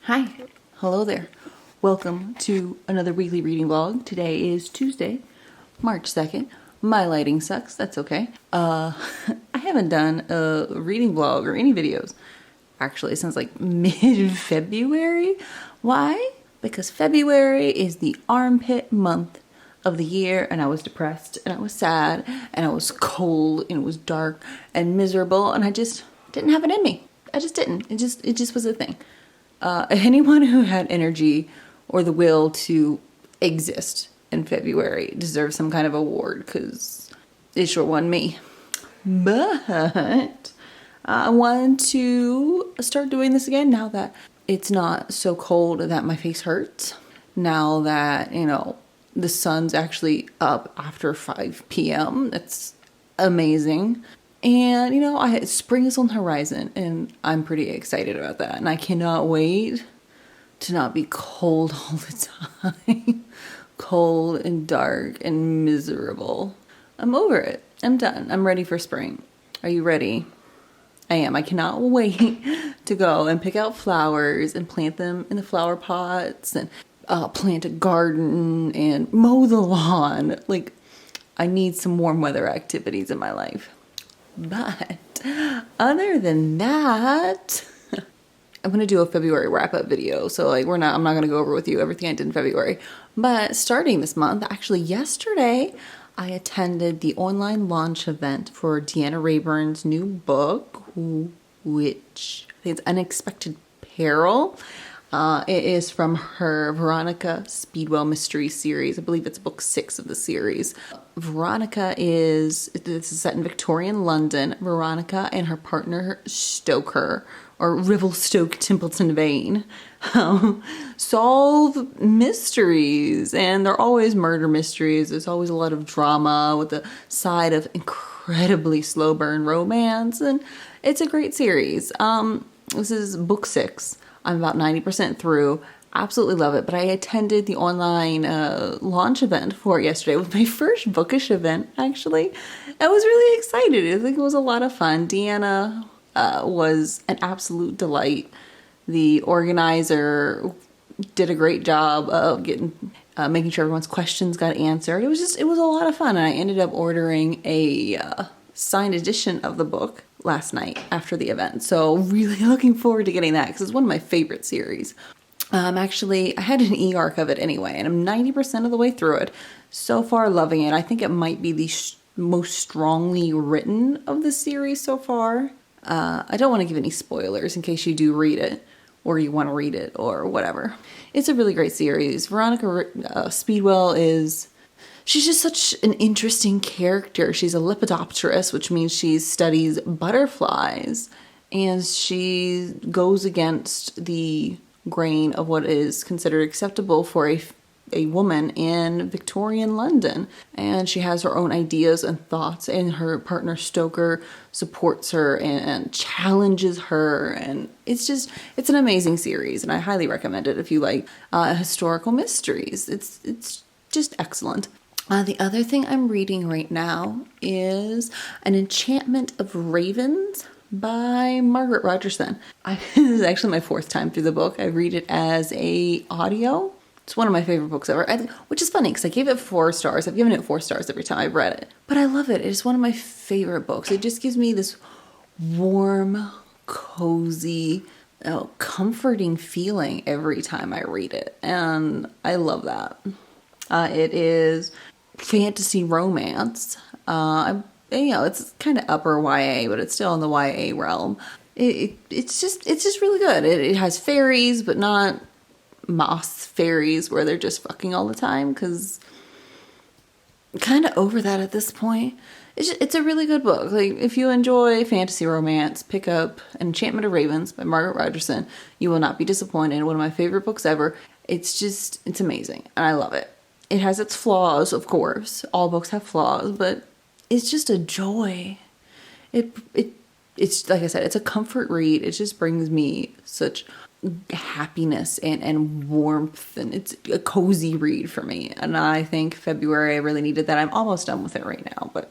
Hi, hello there. Welcome to another weekly reading vlog. Today is Tuesday, March 2nd. My lighting sucks, that's okay. I haven't done a reading vlog or any videos actually since like mid-February. Why? Because February is the armpit month of the year, and I was depressed and I was sad and I was cold and it was dark and miserable and I just didn't have it in me. I just didn't. It just was a thing. Anyone who had energy or the will to exist in February deserves some kind of award, because it sure won me. But I wanted to start doing this again now that it's not so cold that my face hurts. Now that, the sun's actually up after 5 p.m. That's amazing. And, spring is on the horizon, and I'm pretty excited about that. And I cannot wait to not be cold all the time. Cold and dark and miserable. I'm over it. I'm done. I'm ready for spring. Are you ready? I am. I cannot wait to go and pick out flowers and plant them in the flower pots and plant a garden and mow the lawn. Like, I need some warm weather activities in my life. But other than that, I'm going to do a February wrap-up video. So I'm not going to go over with you everything I did in February. But starting this month, actually yesterday, I attended the online launch event for Deanna Rayburn's new book, which I think it's Unexpected Peril. It is from her Veronica Speedwell mystery series. I believe it's book 6 of the series. This is set in Victorian London. Veronica and her partner Stoker, or Rivelstoke Templeton Vane, solve mysteries. And they're always murder mysteries. There's always a lot of drama with a side of incredibly slow burn romance. And it's a great series. This is book 6. I'm about 90% through. Absolutely love it. But I attended the online launch event for it yesterday. It was my first bookish event, actually. I was really excited. I think it was a lot of fun. Deanna was an absolute delight. The organizer did a great job of making sure everyone's questions got answered. It was a lot of fun. And I ended up ordering a signed edition of the book last night after the event. So really looking forward to getting that, because it's one of my favorite series. Actually, I had an e-arc of it anyway, and I'm 90% of the way through it. So far, loving it. I think it might be the most strongly written of the series so far. I don't want to give any spoilers in case you do read it, or you want to read it, or whatever. It's a really great series. Veronica Speedwell she's just such an interesting character. She's a lepidopterist, which means she studies butterflies, and she goes against the grain of what is considered acceptable for a woman in Victorian London. And she has her own ideas and thoughts, and her partner Stoker supports her and challenges her. And it's an amazing series, and I highly recommend it if you like historical mysteries. It's just excellent. The other thing I'm reading right now is An Enchantment of Ravens by Margaret Rogerson. This is actually my 4th time through the book. I read it as a audio. It's one of my favorite books ever, which is funny because I gave it 4 stars. I've given it 4 stars every time I've read it. But I love it. It's one of my favorite books. It just gives me this warm, cozy, comforting feeling every time I read it. And I love that. It is fantasy romance. It's kind of upper YA, but it's still in the YA realm. It's just really good. It has fairies, but not moss fairies where they're just fucking all the time, because I'm kind of over that at this point. It's a really good book. Like, if you enjoy fantasy romance, pick up Enchantment of Ravens by Margaret Rogerson. You will not be disappointed. One of my favorite books ever. It's amazing, and I love it. It has its flaws, of course. All books have flaws, but it's just a joy. It's like I said, it's a comfort read. It just brings me such happiness and warmth, and it's a cozy read for me. And I think February, I really needed that. I'm almost done with it right now, but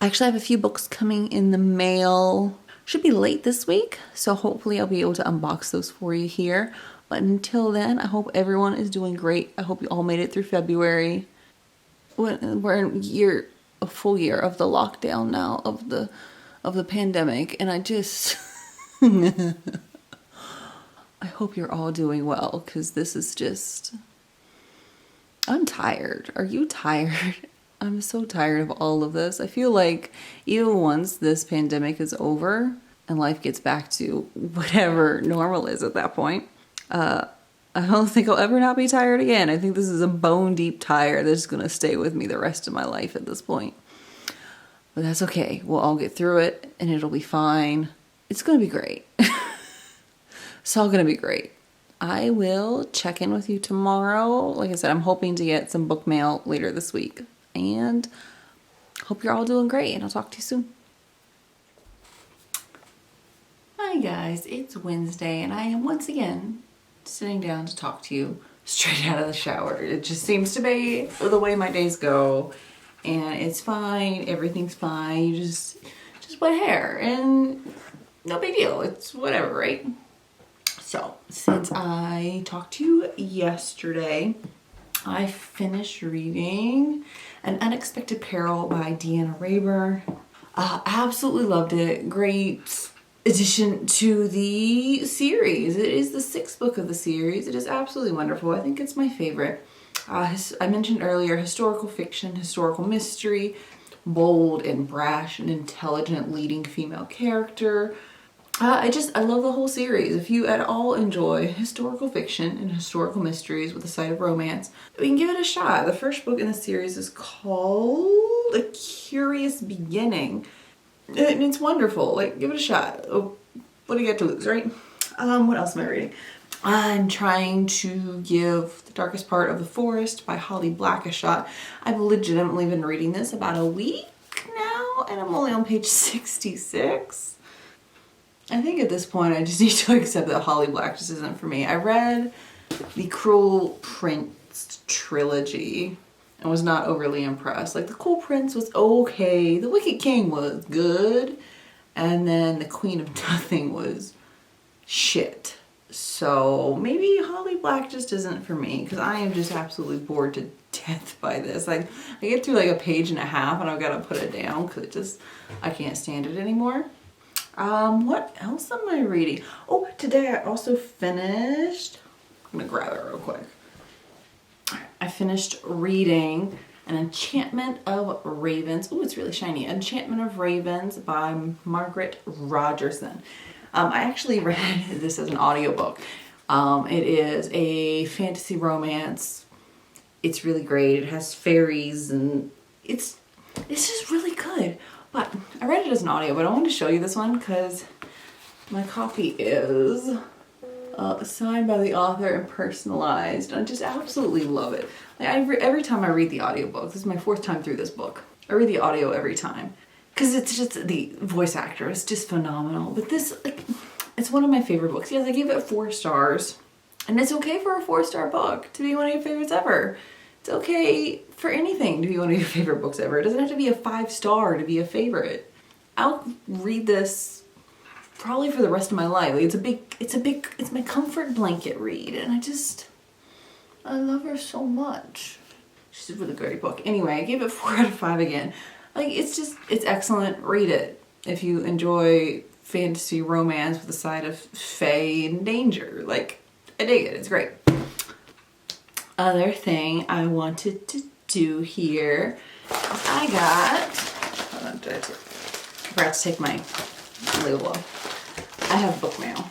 I actually have a few books coming in the mail should be late this week, so hopefully I'll be able to unbox those for you here. But until then, I hope everyone is doing great. I hope you all made it through February. We're in a full year of the lockdown now, of the pandemic, and I just I hope you're all doing well, because this is just, I'm tired. Are you tired? I'm so tired of all of this. I feel like even once this pandemic is over and life gets back to whatever normal is at that point, I don't think I'll ever not be tired again. I think this is a bone deep tire that's going to stay with me the rest of my life at this point. But that's okay. We'll all get through it and it'll be fine. It's going to be great. It's all going to be great. I will check in with you tomorrow. Like I said, I'm hoping to get some book mail later this week. And hope you're all doing great, and I'll talk to you soon. Hi guys, it's Wednesday, and I am once again sitting down to talk to you straight out of the shower. It just seems to be the way my days go, and it's fine, everything's fine. You just wet hair, and no big deal. It's whatever, right? So, since I talked to you yesterday, I finished reading An Unexpected Peril by Deanna Rayburn. Absolutely loved it. Great addition to the series. It is the 6th book of the series. It is absolutely wonderful. I think it's my favorite. I mentioned earlier, historical fiction, historical mystery, bold and brash and intelligent leading female character. I love the whole series. If you at all enjoy historical fiction and historical mysteries with a side of romance, we can give it a shot. The first book in the series is called A Curious Beginning. And it's wonderful. Like, give it a shot. Oh, what do you got to lose, right? What else am I reading? I'm trying to give The Darkest Part of the Forest by Holly Black a shot. I've legitimately been reading this about a week now, and I'm only on page 66. I think at this point I just need to accept that Holly Black just isn't for me. I read the Cruel Prince trilogy and was not overly impressed. Like, the Cruel Prince was okay, The Wicked King was good, and then The Queen of Nothing was shit. So maybe Holly Black just isn't for me, because I am just absolutely bored to death by this. Like, I get through like a page and a half and I've got to put it down because I can't stand it anymore. What else am I reading? Oh, today I also finished, I'm gonna grab it real quick. I finished reading An Enchantment of Ravens. Oh, it's really shiny. Enchantment of Ravens by Margaret Rogerson. I actually read this as an audiobook. It is a fantasy romance. It's really great. It has fairies and it's just really good. But I read it as an audio, but I wanted to show you this one because my copy is signed by the author and personalized. I just absolutely love it. Like, every time I read the audiobook, this is my 4th time through this book, I read the audio every time because it's just, the voice actor is just phenomenal. But this, like, it's one of my favorite books. Yes, I gave it 4 stars, and it's okay for a 4-star book to be one of your favorites ever. It's okay for anything to be one of your favorite books ever. It doesn't have to be a 5-star to be a favorite. I'll read this probably for the rest of my life. Like, it's my comfort blanket read, and I love her so much. She's a really great book. Anyway, I gave it 4 out of 5 again. Like, it's excellent. Read it if you enjoy fantasy romance with a side of fae and danger. Like, I dig it. It's great. Other thing I wanted to do here, hold on, I forgot to take my label off. I have book mail.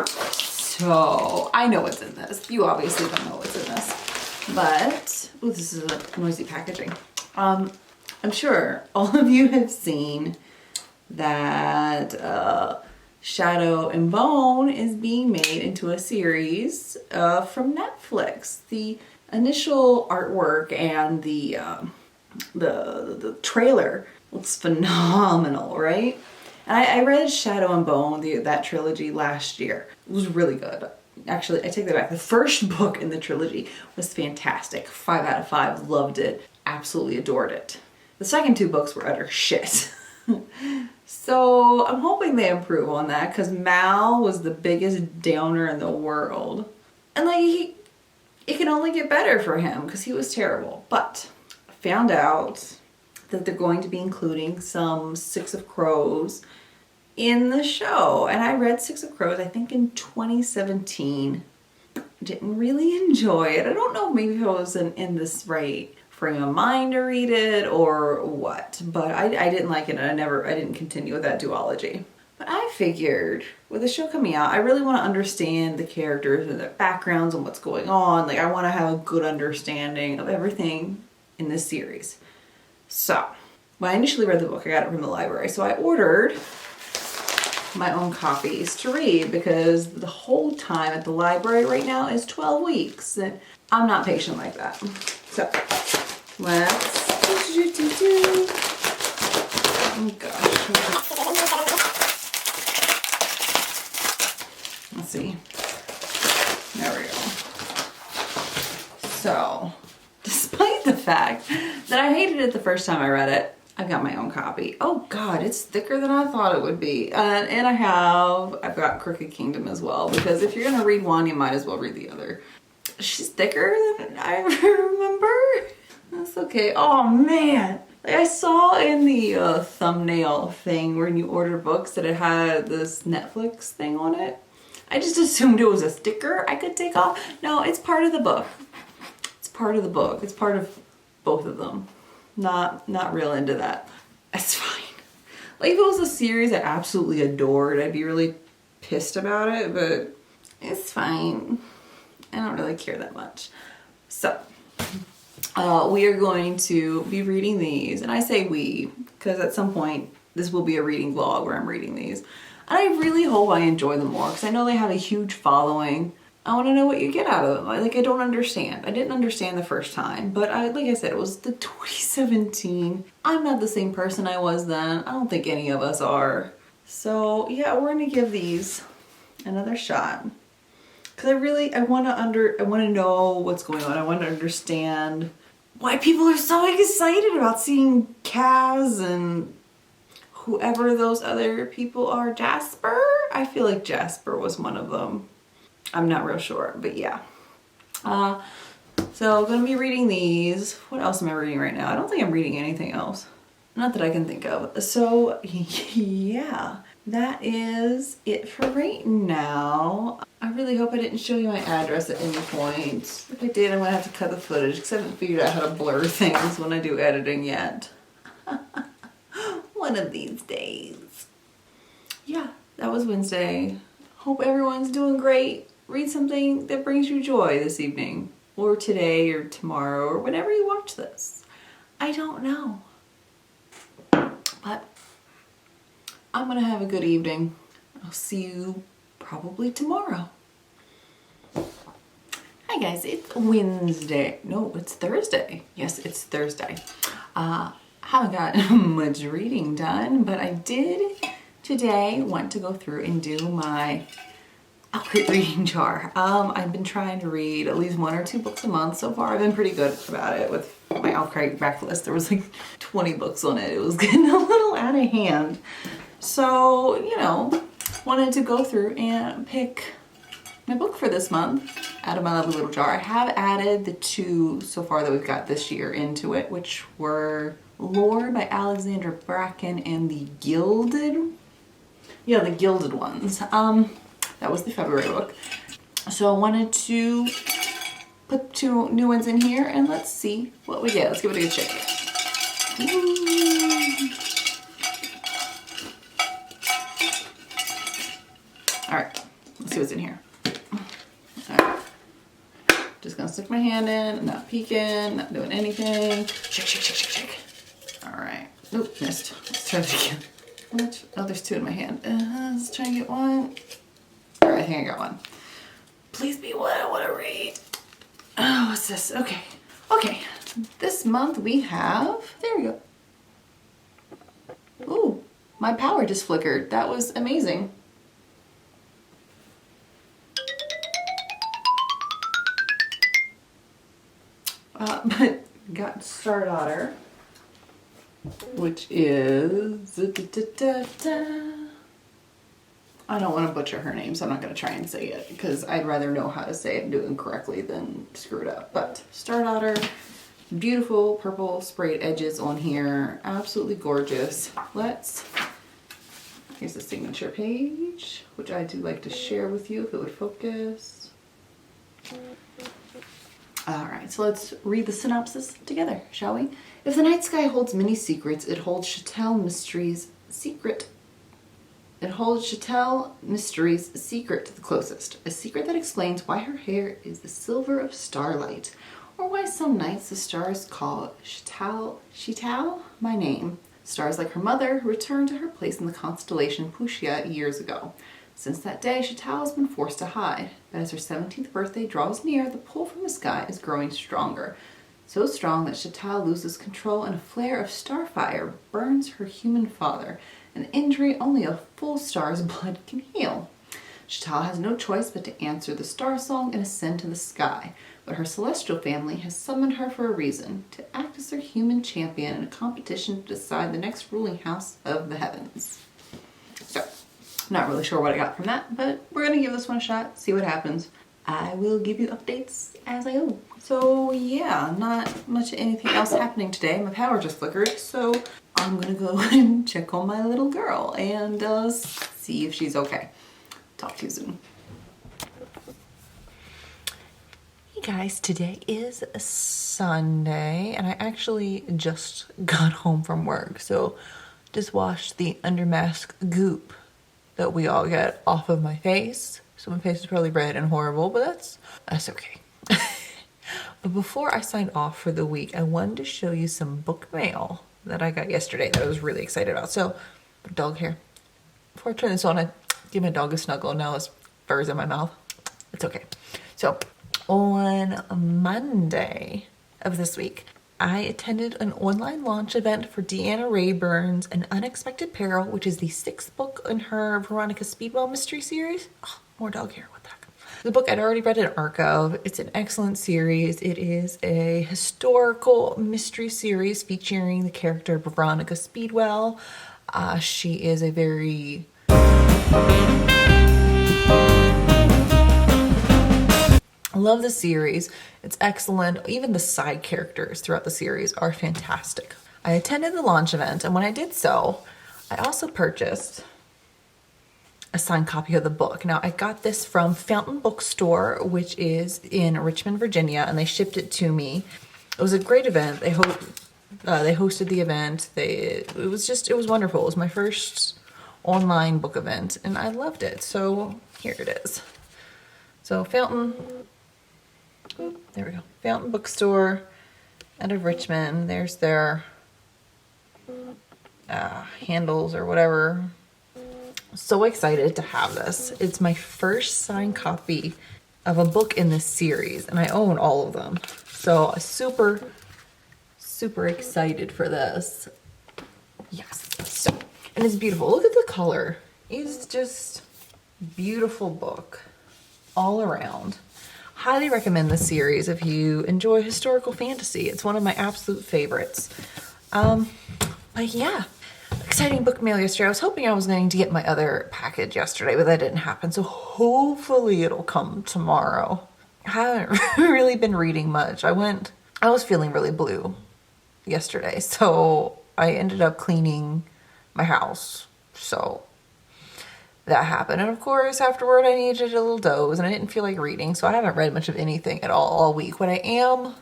So, I know what's in this. You obviously don't know what's in this. But, oh, this is a noisy packaging. I'm sure all of you have seen that Shadow and Bone is being made into a series from Netflix. The initial artwork and the trailer looks phenomenal, right? And I read Shadow and Bone, that trilogy, last year. It was really good. Actually, I take that back. The first book in the trilogy was fantastic. 5 out of 5. Loved it. Absolutely adored it. The second 2 books were utter shit. So I'm hoping they improve on that because Mal was the biggest downer in the world. And like it can only get better for him because he was terrible. But I found out that they're going to be including some Six of Crows in the show. And I read Six of Crows, I think in 2017. Didn't really enjoy it. I don't know, maybe if I wasn't in this right frame of mind to read it or what, but I didn't like it and I didn't continue with that duology. But I figured with the show coming out, I really want to understand the characters and their backgrounds and what's going on. Like I want to have a good understanding of everything in this series. So when I initially read the book, I got it from the library. So I ordered my own copies to read because the whole time at the library right now is 12 weeks and I'm not patient like that. So let's oh gosh. Let's see. There we go. So despite the fact that I hated it the first time I read it, I've got my own copy. Oh God, it's thicker than I thought it would be. And I've got Crooked Kingdom as well, because if you're gonna read one, you might as well read the other. She's thicker than I remember. That's okay. Oh man. Like I saw in the thumbnail thing when you order books that it had this Netflix thing on it. I just assumed it was a sticker I could take off. No, it's part of the book. It's part of the book. It's part of both of them. Not real into that. It's fine. Like if it was a series I absolutely adored, I'd be really pissed about it, but it's fine. I don't really care that much. So, we are going to be reading these, and I say we, because at some point this will be a reading vlog where I'm reading these. And I really hope I enjoy them more, because I know they have a huge following. I want to know what you get out of them. Like, I don't understand. I didn't understand the first time, but like I said, it was the 2017. I'm not the same person I was then. I don't think any of us are. So yeah, we're gonna give these another shot. Cause I want to know what's going on. I want to understand why people are so excited about seeing Kaz and whoever those other people are. Jasper? I feel like Jasper was one of them. I'm not real sure, but yeah. So I'm gonna be reading these. What else am I reading right now? I don't think I'm reading anything else. Not that I can think of. So yeah, that is it for right now. I really hope I didn't show you my address at any point. If I did, I'm gonna have to cut the footage because I haven't figured out how to blur things when I do editing yet. One of these days. Yeah, that was Wednesday. Hope everyone's doing great. Read something that brings you joy this evening, or today, or tomorrow, or whenever you watch this. I don't know. But I'm gonna have a good evening. I'll see you probably tomorrow. Hi guys, it's Wednesday. No, it's Thursday. Yes, it's Thursday. Haven't got much reading done, but I did today want to go through and do my OwlCrate reading jar. I've been trying to read at least 1 or 2 books a month so far. I've been pretty good about it with my OwlCrate backlist. There was like 20 books on it. It was getting a little out of hand. So, you know, wanted to go through and pick my book for this month out of my lovely little jar. I have added the 2 so far that we've got this year into it, which were Lore by Alexandra Bracken and the Gilded. Yeah, the Gilded ones. That was the February book. So I wanted to put 2 new ones in here and let's see what we get. Let's give it a good shake. All right, let's see what's in here. All right, just gonna stick my hand in, not peeking, not doing anything. Shake, shake, shake, shake, shake. All right, oop, missed. Let's try it again. What? Oh, there's 2 in my hand. Let's try and get 1. All right, I think I got 1. Please be what I want to read. Oh, what's this? Okay. Okay. This month we have, there we go. Ooh, my power just flickered. That was amazing. But got Star Daughter. which is... I don't want to butcher her name, so I'm not going to try and say it, because I'd rather know how to say it and do it correctly than screw it up. But Star Daughter, beautiful purple sprayed edges on here, absolutely gorgeous. Here's the signature page, which I do like to share with you if it would focus. Alright, so let's read the synopsis together, shall we? If the night sky holds many secrets, it holds Chattel Mysteries' secret. It holds Chattel Mysteries' secret the closest. A secret that explains why her hair is the silver of starlight, or why some nights the stars call Chattel by name. Stars like her mother returned to her place in the constellation Pushia years ago. Since that day, Chattel has been forced to hide, but as her 17th birthday draws near, the pull from the sky is growing stronger. So strong that Chattel loses control and a flare of starfire burns her human father, an injury only a full star's blood can heal. Chattel has no choice but to answer the star song and ascend to the sky, but her celestial family has summoned her for a reason, to act as their human champion in a competition to decide the next ruling house of the heavens. So, not really sure what I got from that, but we're going to give this one a shot, see what happens. I will give you updates as I go. So yeah, not much anything else happening today. My power just flickered, so I'm gonna go and check on my little girl and see if she's okay. Talk to you soon. Hey guys, today is Sunday and I actually just got home from work, so just washed the undermask goop that we all get off of my face. So my face is probably red and horrible, but that's okay. But before I signed off for the week, I wanted to show you some book mail that I got yesterday that I was really excited about. So, dog hair. Before I turn this on, I give my dog a snuggle. Now his fur's in my mouth. It's okay. So, on Monday of this week, I attended an online launch event for Deanna Rayburn's An Unexpected Peril, which is the 6th book in her Veronica Speedwell mystery series. Oh, more dog hair, what the heck. The book I'd already read an arc of. It's an excellent series. It is a historical mystery series featuring the character Veronica Speedwell. She is a very... I love the series. It's excellent. Even the side characters throughout the series are fantastic. I attended the launch event, and when I did so, I also purchased a signed copy of the book. Now, I got this from Fountain Bookstore, which is in Richmond, Virginia, and they shipped it to me. It was a great event. They hosted the event. It was wonderful. It was my first online book event, and I loved it. So here it is. So Fountain, there we go. Fountain Bookstore out of Richmond. There's their handles or whatever. So excited to have this. It's my first signed copy of a book in this series, and I own all of them. So super excited for this. Yes. So, and it's beautiful. Look at the color. It's just beautiful book all around. Highly recommend this series if you enjoy historical fantasy. It's one of my absolute favorites. But yeah. Exciting book mail yesterday. I was hoping I was going to get my other package yesterday, but that didn't happen. So hopefully it'll come tomorrow. I haven't really been reading much. I was feeling really blue yesterday, so I ended up cleaning my house. So that happened. And of course, afterward, I needed a little doze and I didn't feel like reading. So I haven't read much of anything at all week. What I am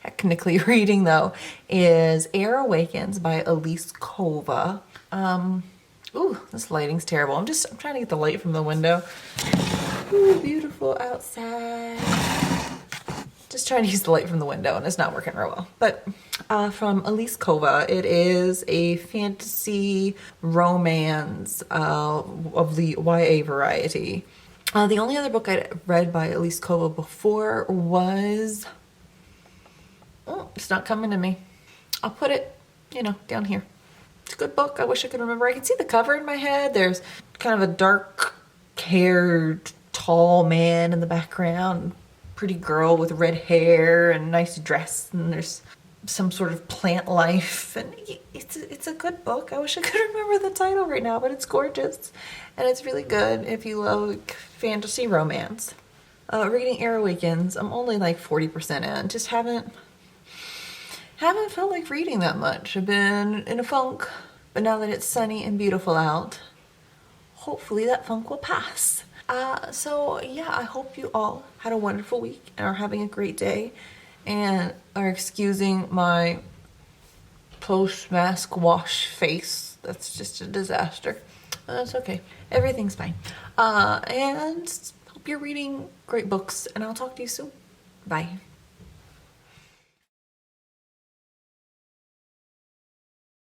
technically reading though is Air Awakens by Elise Kova. Ooh, this lighting's terrible. I'm trying to get the light from the window. Ooh, beautiful outside. Just trying to use the light from the window and it's not working real well. But from Elise Kova, it is a fantasy romance of the YA variety. The only other book I'd read by Elise Kova before was... Oh, it's not coming to me. I'll put it, down here. It's a good book. I wish I could remember. I can see the cover in my head. There's kind of a dark-haired, tall man in the background. Pretty girl with red hair and nice dress. And there's some sort of plant life, and it's a good book. I wish I could remember the title right now, but it's gorgeous, and it's really good if you love fantasy romance. Reading Air Awakens, I'm only like 40% in. Just haven't felt like reading that much. I've been in a funk, but now that it's sunny and beautiful out, hopefully that funk will pass. So yeah, I hope you all had a wonderful week and are having a great day and are excusing my post-mask wash face. That's just a disaster. That's okay. Everything's fine. And hope you're reading great books, and I'll talk to you soon. Bye.